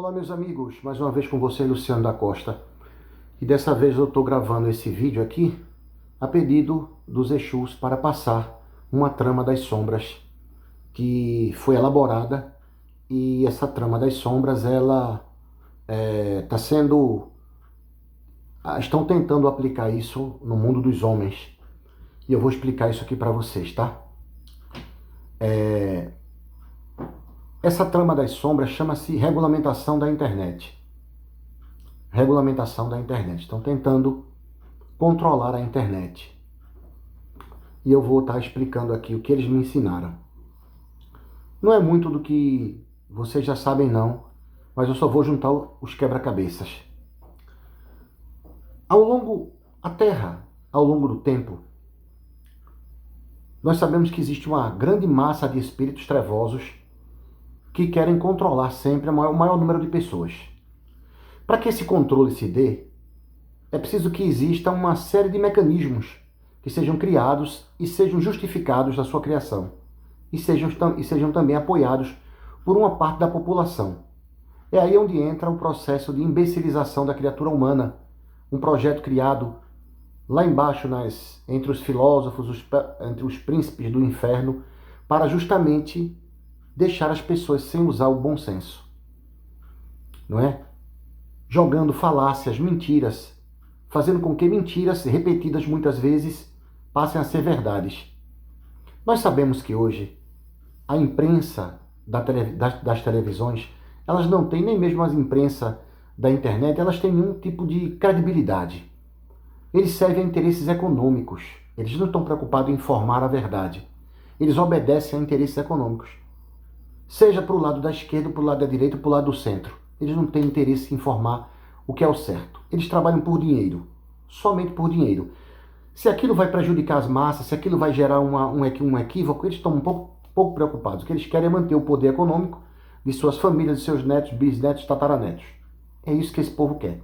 Olá, meus amigos, mais uma vez com você, Luciano da Costa. E dessa vez eu estou gravando esse vídeo aqui a pedido dos Exus para passar uma trama das sombras que foi elaborada, e essa trama das sombras, ela está sendo... Estão tentando aplicar isso no mundo dos homens. E eu vou explicar isso aqui para vocês, tá? Essa trama das sombras chama-se regulamentação da internet. Regulamentação da internet. Estão tentando controlar a internet. E eu vou estar explicando aqui o que eles me ensinaram. Não é muito do que vocês já sabem não, mas eu só vou juntar os quebra-cabeças. A Terra, ao longo do tempo, nós sabemos que existe uma grande massa de espíritos trevosos que querem controlar sempre o maior número de pessoas. Para que esse controle se dê, é preciso que exista uma série de mecanismos que sejam criados e sejam justificados da sua criação, e sejam também apoiados por uma parte da população. É aí onde entra o processo de imbecilização da criatura humana, um projeto criado lá embaixo, entre os filósofos, entre os príncipes do inferno, para justamente deixar as pessoas sem usar o bom senso. Não é? Jogando falácias, mentiras, fazendo com que mentiras repetidas muitas vezes passem a ser verdades. Nós sabemos que hoje a imprensa das televisões, elas não têm, nem mesmo as imprensa da internet, elas têm nenhum tipo de credibilidade. Eles servem a interesses econômicos. Eles não estão preocupados em informar a verdade. Eles obedecem a interesses econômicos. Seja para o lado da esquerda, para o lado da direita, para o lado do centro. Eles não têm interesse em informar o que é o certo. Eles trabalham por dinheiro. Somente por dinheiro. Se aquilo vai prejudicar as massas, se aquilo vai gerar um equívoco, eles estão um pouco preocupados. O que eles querem é manter o poder econômico de suas famílias, de seus netos, bisnetos, tataranetos. É isso que esse povo quer.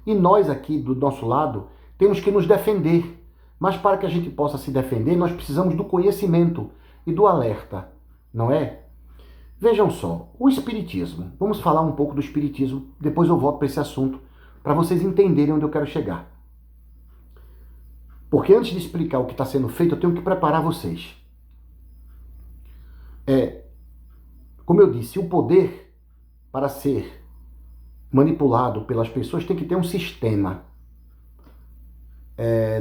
E nós aqui, do nosso lado, temos que nos defender. Mas para que a gente possa se defender, nós precisamos do conhecimento e do alerta, não é? Vejam só, o espiritismo. Vamos falar um pouco do espiritismo, depois eu volto para esse assunto, para vocês entenderem onde eu quero chegar. Porque antes de explicar o que está sendo feito, eu tenho que preparar vocês. Como eu disse, o poder, para ser manipulado pelas pessoas, tem que ter um sistema.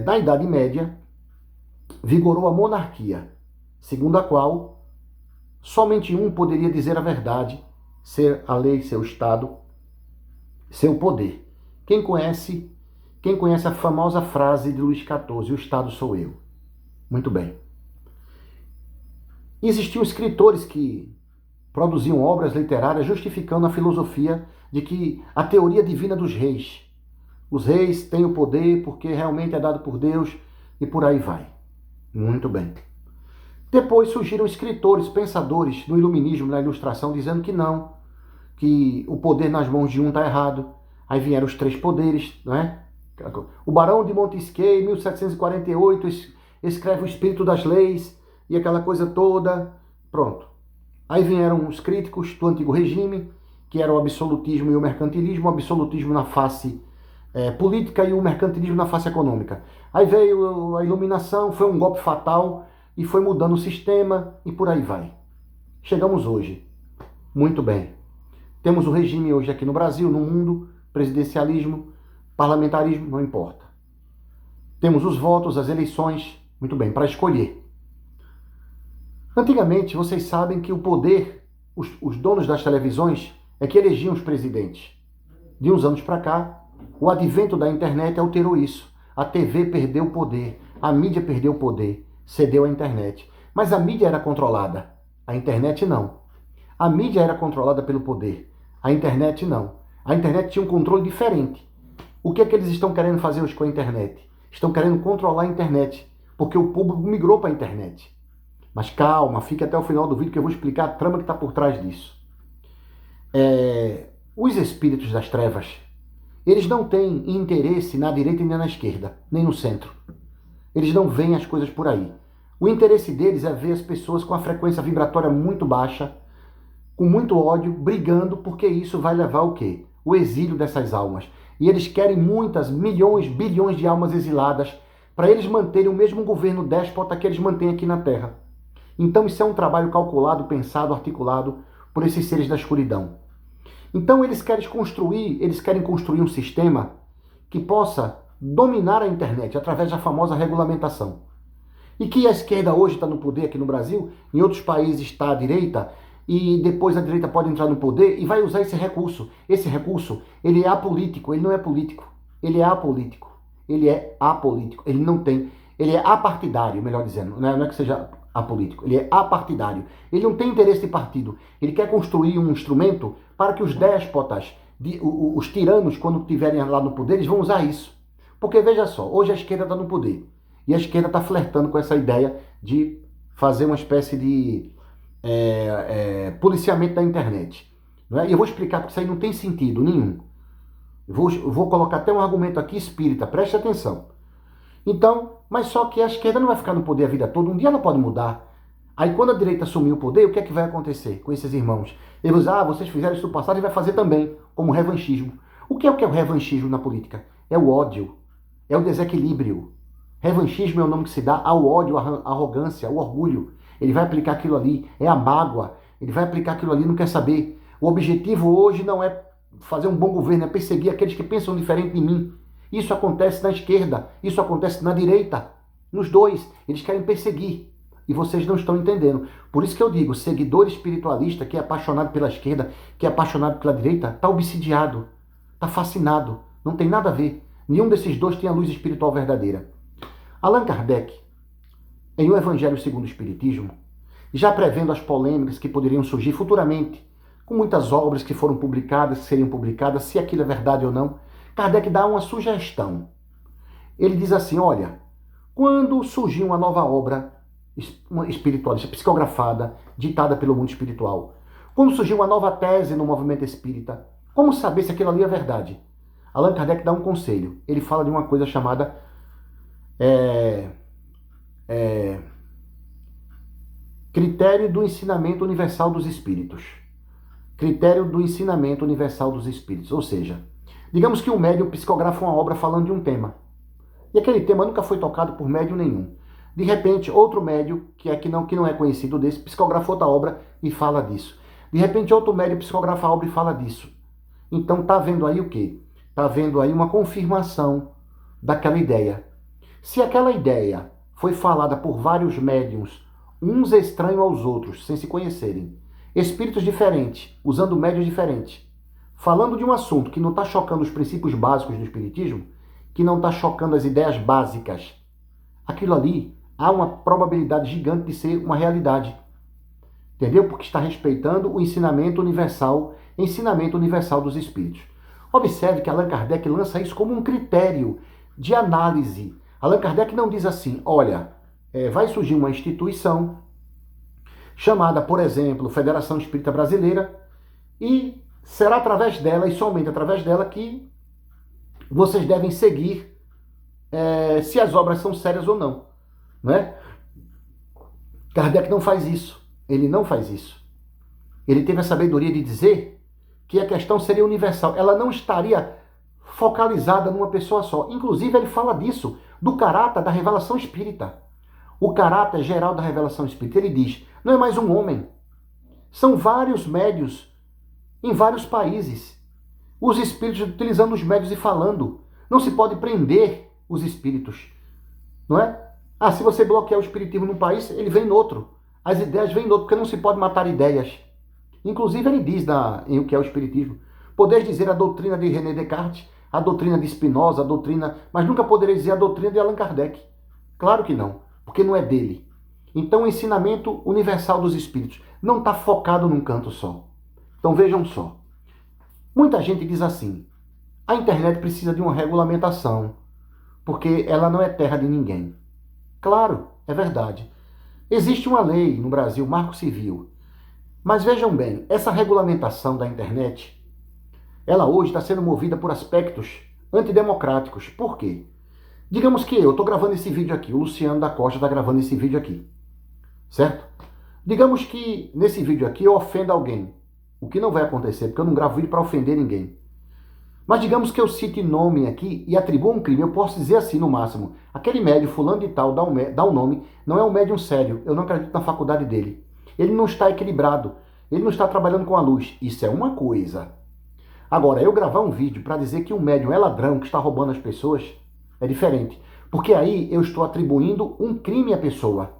Na Idade Média, vigorou a monarquia, segundo a qual somente um poderia dizer a verdade, ser a lei, seu Estado, seu poder. Quem conhece a famosa frase de Luís XIV, o Estado sou eu. Muito bem. Existiam escritores que produziam obras literárias justificando a filosofia de que a teoria divina dos reis. Os reis têm o poder porque realmente é dado por Deus e por aí vai. Muito bem. Depois surgiram escritores, pensadores no iluminismo, na ilustração, dizendo que não, que o poder nas mãos de um está errado. Aí vieram os três poderes, não é? O Barão de Montesquieu, em 1748, escreve o Espírito das Leis e aquela coisa toda. Pronto. Aí vieram os críticos do antigo regime, que era o absolutismo e o mercantilismo, o absolutismo na face política e o mercantilismo na face econômica. Aí veio a iluminação, foi um golpe fatal e foi mudando o sistema e por aí vai. Chegamos hoje. Muito bem. Temos o regime hoje aqui no Brasil, no mundo, presidencialismo, parlamentarismo, não importa. Temos os votos, as eleições, muito bem, para escolher. Antigamente, vocês sabem que o poder, os donos das televisões, é que elegiam os presidentes. De uns anos para cá, o advento da internet alterou isso. A TV perdeu o poder, a mídia perdeu o poder, cedeu à internet. Mas a mídia era controlada, a internet não. A mídia era controlada pelo poder, a internet não. A internet tinha um controle diferente. O que é que eles estão querendo fazer hoje com a internet? Estão querendo controlar a internet, porque o público migrou para a internet. Mas calma, fique até o final do vídeo que eu vou explicar a trama que está por trás disso. Os espíritos das trevas, eles não têm interesse na direita nem na esquerda, nem no centro. Eles não veem as coisas por aí. O interesse deles é ver as pessoas com a frequência vibratória muito baixa, com muito ódio, brigando, porque isso vai levar o quê? O exílio dessas almas. E eles querem muitas, milhões, bilhões de almas exiladas para eles manterem o mesmo governo déspota que eles mantêm aqui na Terra. Então isso é um trabalho calculado, pensado, articulado por esses seres da escuridão. Então eles querem construir um sistema que possa dominar a internet através da famosa regulamentação. E que a esquerda hoje está no poder aqui no Brasil, em outros países está a direita, e depois a direita pode entrar no poder e vai usar esse recurso. Esse recurso, ele é apolítico, ele não é político. Ele é apolítico. Ele é apolítico. Ele não tem... Ele é apartidário, melhor dizendo. Não é que seja apolítico. Ele é apartidário. Ele não tem interesse de partido. Ele quer construir um instrumento para que os déspotas, os tiranos, quando estiverem lá no poder, eles vão usar isso. Porque veja só, hoje a esquerda está no poder. E a esquerda está flertando com essa ideia de fazer uma espécie de policiamento da internet. Não é? E eu vou explicar porque isso aí não tem sentido nenhum. Eu vou colocar até um argumento aqui espírita, preste atenção. Então, mas só que a esquerda não vai ficar no poder a vida toda, um dia ela pode mudar. Aí quando a direita assumir o poder, o que é que vai acontecer com esses irmãos? Eles vão dizer, vocês fizeram isso no passado e vai fazer também, como revanchismo. O que é o revanchismo na política? É o ódio, é o desequilíbrio. Revanchismo é o nome que se dá ao ódio, à arrogância, ao orgulho. Ele vai aplicar aquilo ali, é a mágoa. Ele vai aplicar aquilo ali, não quer saber. O objetivo hoje não é fazer um bom governo, é perseguir aqueles que pensam diferente de mim. Isso acontece na esquerda, isso acontece na direita. Nos dois, eles querem perseguir. E vocês não estão entendendo. Por isso que eu digo, seguidor espiritualista que é apaixonado pela esquerda, que é apaixonado pela direita, está obsidiado, está fascinado. Não tem nada a ver. Nenhum desses dois tem a luz espiritual verdadeira. Allan Kardec, em O Evangelho segundo o Espiritismo, já prevendo as polêmicas que poderiam surgir futuramente, com muitas obras que foram publicadas, que seriam publicadas, se aquilo é verdade ou não, Kardec dá uma sugestão. Ele diz assim, olha, quando surgir uma nova obra espiritualista, psicografada, ditada pelo mundo espiritual, quando surgir uma nova tese no movimento espírita, como saber se aquilo ali é verdade? Allan Kardec dá um conselho. Ele fala de uma coisa chamada critério do ensinamento universal dos espíritos. Critério do ensinamento universal dos espíritos. Ou seja, digamos que um médium psicografa uma obra falando de um tema. E aquele tema nunca foi tocado por médium nenhum. De repente, outro médium, que não é conhecido desse, psicografa outra obra e fala disso. De repente, outro médium psicografa a obra e fala disso. Então, está havendo aí o quê? Está havendo aí uma confirmação daquela ideia. Se aquela ideia foi falada por vários médiums, uns estranhos aos outros, sem se conhecerem, espíritos diferentes, usando médios diferentes, falando de um assunto que não está chocando os princípios básicos do espiritismo, que não está chocando as ideias básicas, aquilo ali há uma probabilidade gigante de ser uma realidade. Entendeu? Porque está respeitando o ensinamento universal dos espíritos. Observe que Allan Kardec lança isso como um critério de análise. Allan Kardec não diz assim, olha, vai surgir uma instituição chamada, por exemplo, Federação Espírita Brasileira, e será através dela, e somente através dela, que vocês devem seguir se as obras são sérias ou não. Não é? Kardec não faz isso. Ele não faz isso. Ele teve a sabedoria de dizer que a questão seria universal. Ela não estaria focalizada numa pessoa só. Inclusive, ele fala disso, do caráter da revelação espírita. O caráter geral da revelação espírita. Ele diz, não é mais um homem. São vários médios em vários países. Os espíritos utilizando os médios e falando. Não se pode prender os espíritos. Não é? Se você bloquear o espiritismo num país, ele vem no outro. As ideias vêm no outro, porque não se pode matar ideias. Inclusive, ele diz em o que é o espiritismo. Podeis dizer a doutrina de René Descartes, a doutrina de Spinoza, mas nunca podereis dizer a doutrina de Allan Kardec. Claro que não, porque não é dele. Então, o ensinamento universal dos espíritos não está focado num canto só. Então, vejam só. Muita gente diz assim, a internet precisa de uma regulamentação, porque ela não é terra de ninguém. Claro, é verdade. Existe uma lei no Brasil, Marco Civil. Mas vejam bem, essa regulamentação da internet, ela hoje está sendo movida por aspectos antidemocráticos. Por quê? Digamos que eu estou gravando esse vídeo aqui, o Luciano da Costa está gravando esse vídeo aqui, certo? Digamos que nesse vídeo aqui eu ofenda alguém. o que não vai acontecer, porque eu não gravo vídeo para ofender ninguém. Mas digamos que eu cite nome aqui e atribua um crime. Eu posso dizer assim no máximo: aquele médium fulano de tal dá um nome, não é um médium sério, eu não acredito na faculdade dele. Ele não está equilibrado, ele não está trabalhando com a luz. Isso é uma coisa. Agora, eu gravar um vídeo para dizer que um médium é ladrão, que está roubando as pessoas, é diferente. Porque aí eu estou atribuindo um crime à pessoa.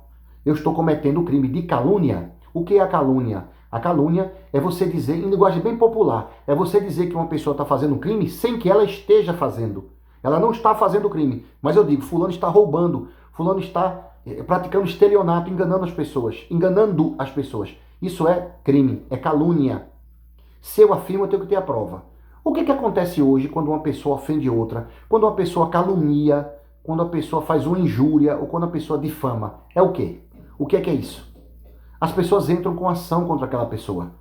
Eu estou cometendo o crime de calúnia. O que é a calúnia? A calúnia é você dizer, em linguagem bem popular, é você dizer que uma pessoa está fazendo um crime sem que ela esteja fazendo. Ela não está fazendo o crime, mas eu digo, fulano está roubando, fulano está praticando estelionato, enganando as pessoas. Isso é crime, é calúnia. Se eu afirmo, eu tenho que ter a prova. O que acontece hoje quando uma pessoa ofende outra, quando uma pessoa calunia, quando a pessoa faz uma injúria ou quando a pessoa difama? É o quê? O que é isso? As pessoas entram com ação contra aquela pessoa.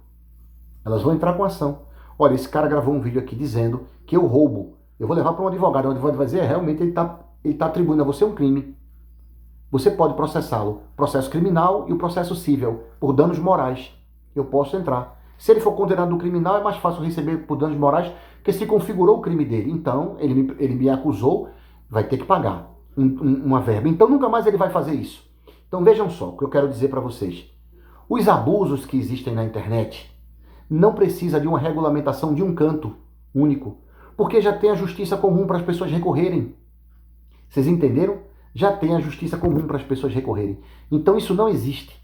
Elas vão entrar com ação. Olha, esse cara gravou um vídeo aqui dizendo que eu roubo. Eu vou levar para um advogado. O advogado vai dizer, realmente ele tá atribuindo a você um crime. Você pode processá-lo. Processo criminal e o processo civil, por danos morais. Eu posso entrar. Se ele for condenado no criminal, é mais fácil receber por danos morais, porque se configurou o crime dele. Então, ele me acusou, vai ter que pagar uma verba. Então, nunca mais ele vai fazer isso. Então, vejam só o que eu quero dizer para vocês. Os abusos que existem na internet não precisa de uma regulamentação de um canto único, porque já tem a justiça comum para as pessoas recorrerem. Vocês entenderam? Já tem a justiça comum para as pessoas recorrerem. Então isso não existe.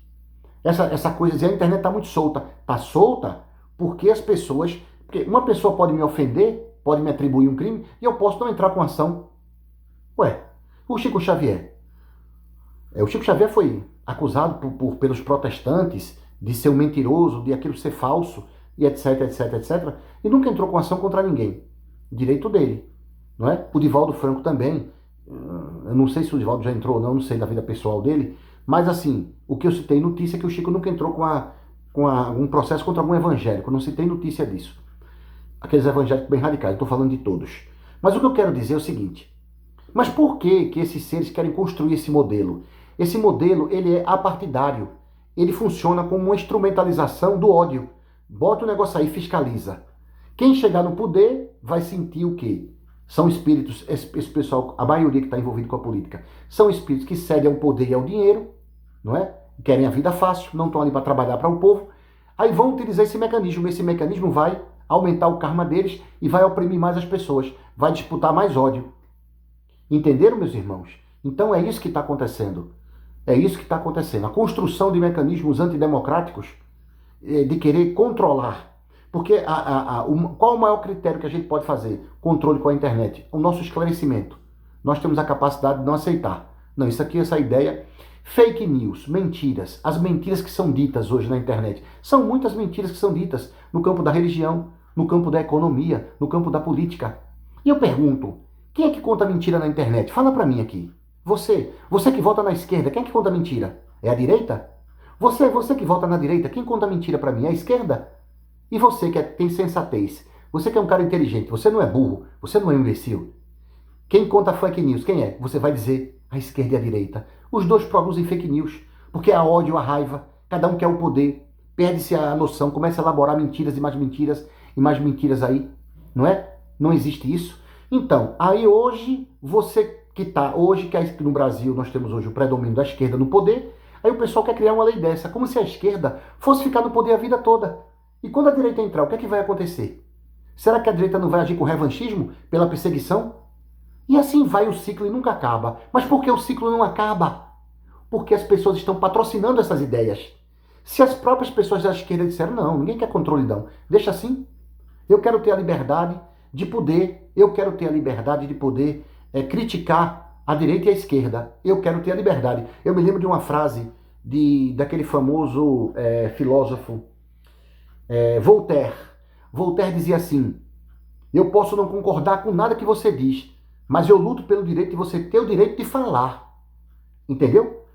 Essa coisa de a internet está muito solta. Está solta porque as pessoas... Porque uma pessoa pode me ofender, pode me atribuir um crime, e eu posso não entrar com ação. Ué, o Chico Xavier. O Chico Xavier foi acusado pelos protestantes de ser um mentiroso, de aquilo ser falso, e etc, etc, etc. E nunca entrou com ação contra ninguém. Direito dele. Não é? O Divaldo Franco também. Eu não sei se o Divaldo já entrou ou não sei da vida pessoal dele. Mas assim, o que eu citei notícia é que o Chico nunca entrou com um processo contra algum evangélico. Eu não citei notícia disso. Aqueles evangélicos bem radicais. Eu estou falando de todos. Mas o que eu quero dizer é o seguinte. Mas por que esses seres querem construir esse modelo? Esse modelo, ele é apartidário. Ele funciona como uma instrumentalização do ódio. Bota o negócio aí, fiscaliza. Quem chegar no poder vai sentir o quê? São espíritos, esse pessoal, a maioria que está envolvido com a política, são espíritos que cedem ao poder e ao dinheiro, não é? Querem a vida fácil, não estão ali para trabalhar para o povo. Aí vão utilizar esse mecanismo. Esse mecanismo vai aumentar o karma deles e vai oprimir mais as pessoas. Vai disputar mais ódio. Entenderam, meus irmãos? Então é isso que está acontecendo. É isso que está acontecendo. A construção de mecanismos antidemocráticos de querer controlar. Porque qual o maior critério que a gente pode fazer? Controle com a internet. O nosso esclarecimento. Nós temos a capacidade de não aceitar. Não, isso aqui, essa ideia. Fake news, mentiras. As mentiras que são ditas hoje na internet. São muitas mentiras que são ditas no campo da religião, no campo da economia, no campo da política. E eu pergunto, quem é que conta mentira na internet? Fala pra mim aqui. Você que vota na esquerda, quem é que conta mentira? É a direita? Você que vota na direita, quem conta mentira pra mim? É a esquerda? E você que tem sensatez, você que é um cara inteligente, você não é burro, você não é um imbecil. Quem conta fake news, quem é? Você vai dizer a esquerda e a direita. Os dois produzem fake news, porque há ódio, há raiva, cada um quer o poder, perde-se a noção, começa a elaborar mentiras e mais mentiras aí, não é? Não existe isso. Então, aí hoje, que no Brasil nós temos hoje o predomínio da esquerda no poder, aí o pessoal quer criar uma lei dessa, como se a esquerda fosse ficar no poder a vida toda. E quando a direita entrar, o que é que vai acontecer? Será que a direita não vai agir com revanchismo pela perseguição? E assim vai o ciclo e nunca acaba. Mas por que o ciclo não acaba? Porque as pessoas estão patrocinando essas ideias. Se as próprias pessoas da esquerda disseram, não, ninguém quer controle não, deixa assim. Eu quero ter a liberdade de poder, criticar a direita e a esquerda. Eu quero ter a liberdade. Eu me lembro de uma frase daquele famoso filósofo Voltaire. Voltaire dizia assim, eu posso não concordar com nada que você diz, mas eu luto pelo direito de você ter o direito de falar. Entendeu?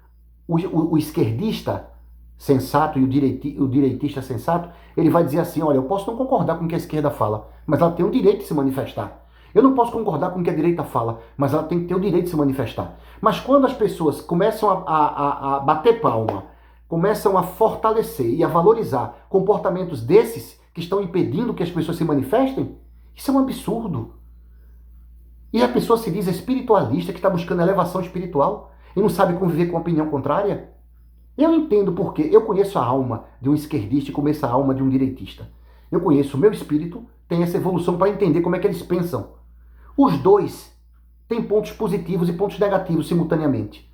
O esquerdista sensato e o direitista sensato, ele vai dizer assim, olha, eu posso não concordar com o que a esquerda fala, mas ela tem o direito de se manifestar. Eu não posso concordar com o que a direita fala, mas ela tem que ter o direito de se manifestar. Mas quando as pessoas começam a bater palma, começam a fortalecer e a valorizar comportamentos desses que estão impedindo que as pessoas se manifestem? Isso é um absurdo. E a pessoa se diz espiritualista, que está buscando elevação espiritual e não sabe conviver com a opinião contrária? Eu entendo porque eu conheço a alma de um esquerdista e conheço a alma de um direitista. Eu conheço o meu espírito, tem essa evolução para entender como é que eles pensam. Os dois têm pontos positivos e pontos negativos simultaneamente.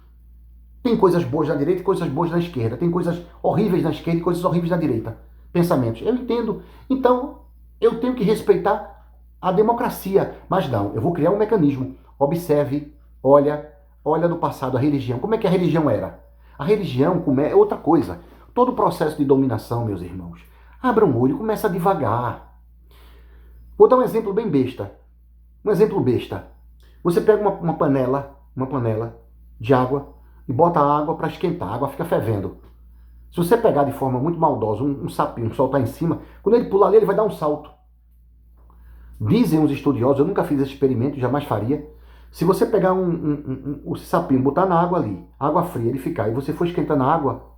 Tem coisas boas na direita e coisas boas na esquerda. Tem coisas horríveis na esquerda e coisas horríveis na direita. Pensamentos. Eu entendo. Então, eu tenho que respeitar a democracia. Mas não, eu vou criar um mecanismo. Observe, olha do passado a religião. Como é que a religião era? A religião é outra coisa. Todo o processo de dominação, meus irmãos, abra um olho, começa devagar. Vou dar um exemplo bem besta. Um exemplo besta. Você pega uma panela de água e bota a água para esquentar. A água fica fervendo. Se você pegar de forma muito maldosa um sapinho, soltar em cima, quando ele pular ali, ele vai dar um salto. Dizem os estudiosos, eu nunca fiz esse experimento, jamais faria. Se você pegar o sapinho, botar na água ali, água fria, ele ficar, e você for esquentando a água,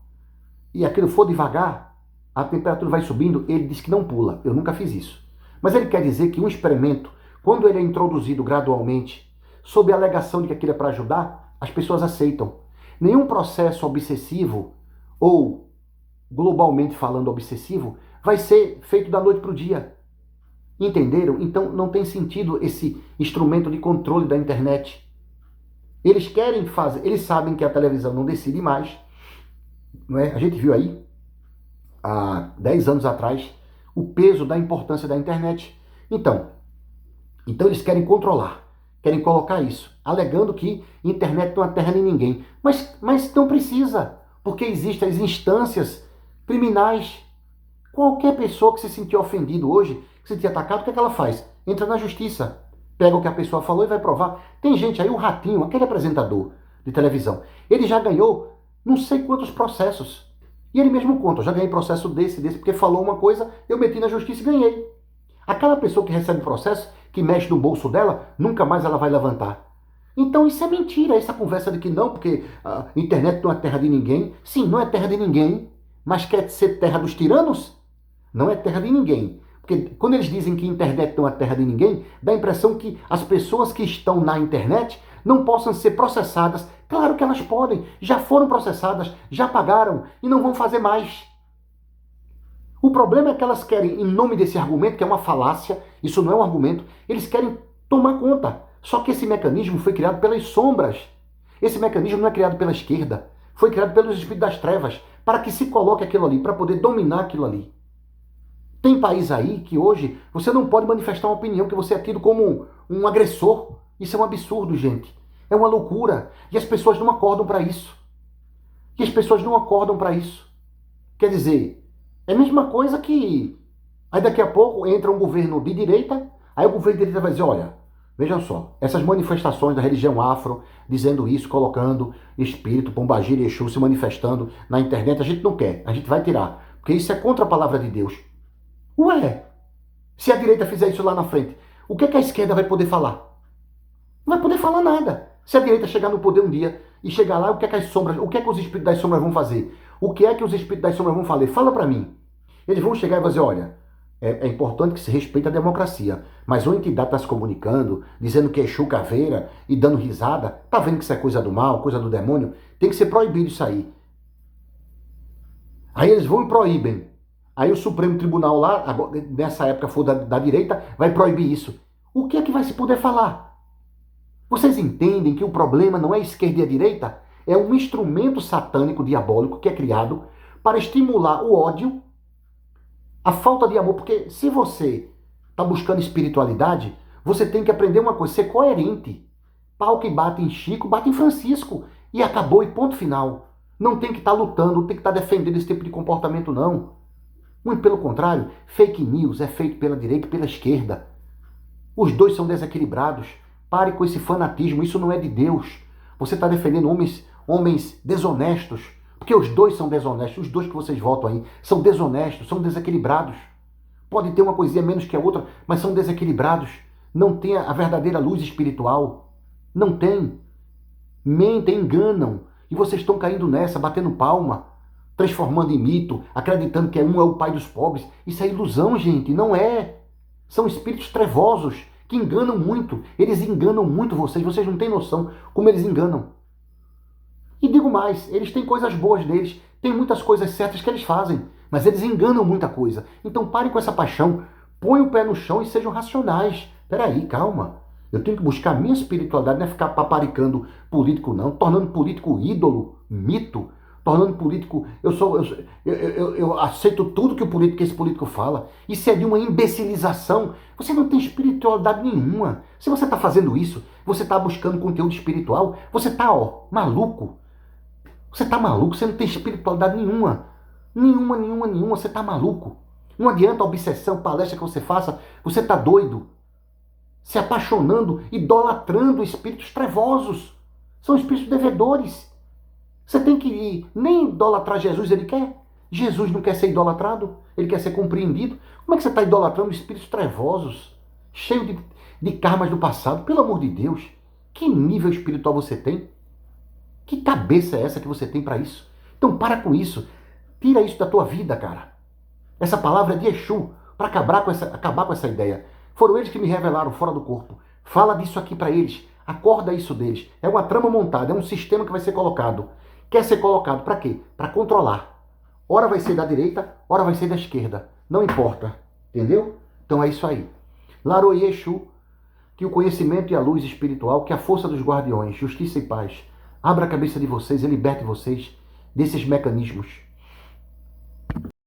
e aquilo for devagar, a temperatura vai subindo, ele diz que não pula. Eu nunca fiz isso. Mas ele quer dizer que um experimento, quando ele é introduzido gradualmente, sob a alegação de que aquilo é para ajudar, as pessoas aceitam. Nenhum processo obsessivo, ou globalmente falando obsessivo, vai ser feito da noite para o dia. Entenderam? Então não tem sentido esse instrumento de controle da internet. Eles querem fazer, eles sabem que a televisão não decide mais. Não é? A gente viu aí, há 10 anos atrás, o peso da importância da internet. Então eles querem controlar, querem colocar isso, alegando que internet não é terra de ninguém. Mas não precisa, porque existem as instâncias criminais. Qualquer pessoa que se sentir ofendido hoje, que se sentir atacado, o que é que ela faz? Entra na justiça, pega o que a pessoa falou e vai provar. Tem gente aí, o Ratinho, aquele apresentador de televisão, ele já ganhou não sei quantos processos. E ele mesmo conta, eu já ganhei processo desse, porque falou uma coisa, eu meti na justiça e ganhei. Aquela pessoa que recebe processo, que mexe no bolso dela, nunca mais ela vai levantar. Então isso é mentira, essa conversa de que não, porque a internet não é terra de ninguém. Sim, não é terra de ninguém, mas quer ser terra dos tiranos? Não é terra de ninguém. Porque quando eles dizem que a internet não é terra de ninguém, dá a impressão que as pessoas que estão na internet não possam ser processadas. Claro que elas podem, já foram processadas, já pagaram e não vão fazer mais. O problema é que elas querem, em nome desse argumento, que é uma falácia, isso não é um argumento, eles querem tomar conta. Só que esse mecanismo foi criado pelas sombras. Esse mecanismo não é criado pela esquerda, foi criado pelos espíritos das trevas, para que se coloque aquilo ali, para poder dominar aquilo ali. Tem país aí que hoje você não pode manifestar uma opinião, que você é tido como um agressor. Isso é um absurdo, gente. É uma loucura. E as pessoas não acordam para isso. Quer dizer, é a mesma coisa que... Aí daqui a pouco entra um governo de direita, aí o governo de direita vai dizer, olha, vejam só, essas manifestações da religião afro, dizendo isso, colocando espírito, pombagira e Exu se manifestando na internet, a gente não quer, a gente vai tirar. Porque isso é contra a palavra de Deus. Ué, se a direita fizer isso lá na frente, o que é que a esquerda vai poder falar? Não vai poder falar nada. Se a direita chegar no poder um dia e chegar lá, o que é que os espíritos das sombras vão fazer? O que é que os espíritos das sombras vão fazer? Fala para mim. Eles vão chegar e vão dizer, olha, é importante que se respeite a democracia, mas uma entidade está se comunicando, dizendo que é Exu caveira e dando risada, tá vendo que isso é coisa do mal, coisa do demônio? Tem que ser proibido isso aí. Aí eles vão e proíbem. Aí o Supremo Tribunal lá, nessa época for da direita, vai proibir isso. O que é que vai se poder falar? Vocês entendem que o problema não é a esquerda e a direita? É um instrumento satânico, diabólico, que é criado para estimular o ódio, a falta de amor. Porque se você está buscando espiritualidade, você tem que aprender uma coisa, ser coerente. Pau que bate em Chico, bate em Francisco. E acabou, e ponto final. Não tem que estar lutando, não tem que estar defendendo esse tipo de comportamento, não. Muito pelo contrário, fake news é feito pela direita e pela esquerda. Os dois são desequilibrados. Pare com esse fanatismo, isso não é de Deus. Você está defendendo homens desonestos, porque os dois são desonestos, os dois que vocês votam aí são desonestos, são desequilibrados. Pode ter uma coisinha menos que a outra, mas são desequilibrados. Não tem a verdadeira luz espiritual. Não tem. Mentem, enganam. E vocês estão caindo nessa, batendo palma. transformando em mito, acreditando que um é o pai dos pobres. Isso é ilusão, gente, não é. São espíritos trevosos que enganam muito. Eles enganam muito vocês. Vocês não têm noção como eles enganam. E digo mais, eles têm coisas boas deles, tem muitas coisas certas que eles fazem, mas eles enganam muita coisa. Então parem com essa paixão, põem o pé no chão e sejam racionais. Peraí, calma. Eu tenho que buscar a minha espiritualidade, não é ficar paparicando político não, tornando político ídolo, mito, tornando político... Eu aceito tudo que esse político fala. Isso é de uma imbecilização. Você não tem espiritualidade nenhuma. Se você está fazendo isso, você está buscando conteúdo espiritual, você está, maluco. Você tá maluco? Você não tem espiritualidade nenhuma. Nenhuma. Você tá maluco. Não adianta a obsessão, palestra que você faça. Você tá doido. Se apaixonando, idolatrando espíritos trevosos. São espíritos devedores. Você tem que ir, nem idolatrar Jesus ele quer. Jesus não quer ser idolatrado. Ele quer ser compreendido. Como é que você está idolatrando espíritos trevosos? Cheio de karmas do passado. Pelo amor de Deus. Que nível espiritual você tem? Que cabeça é essa que você tem para isso? Então para com isso. Tira isso da tua vida, cara. Essa palavra é de Exu para acabar com essa ideia. Foram eles que me revelaram fora do corpo. Fala disso aqui para eles. Acorda isso deles. É uma trama montada, é um sistema que vai ser colocado. Quer ser colocado para quê? Para controlar. Ora vai ser da direita, ora vai ser da esquerda. Não importa. Entendeu? Então é isso aí. Laroye Exu, que o conhecimento e a luz espiritual, que a força dos guardiões, justiça e paz, abra a cabeça de vocês e liberte vocês desses mecanismos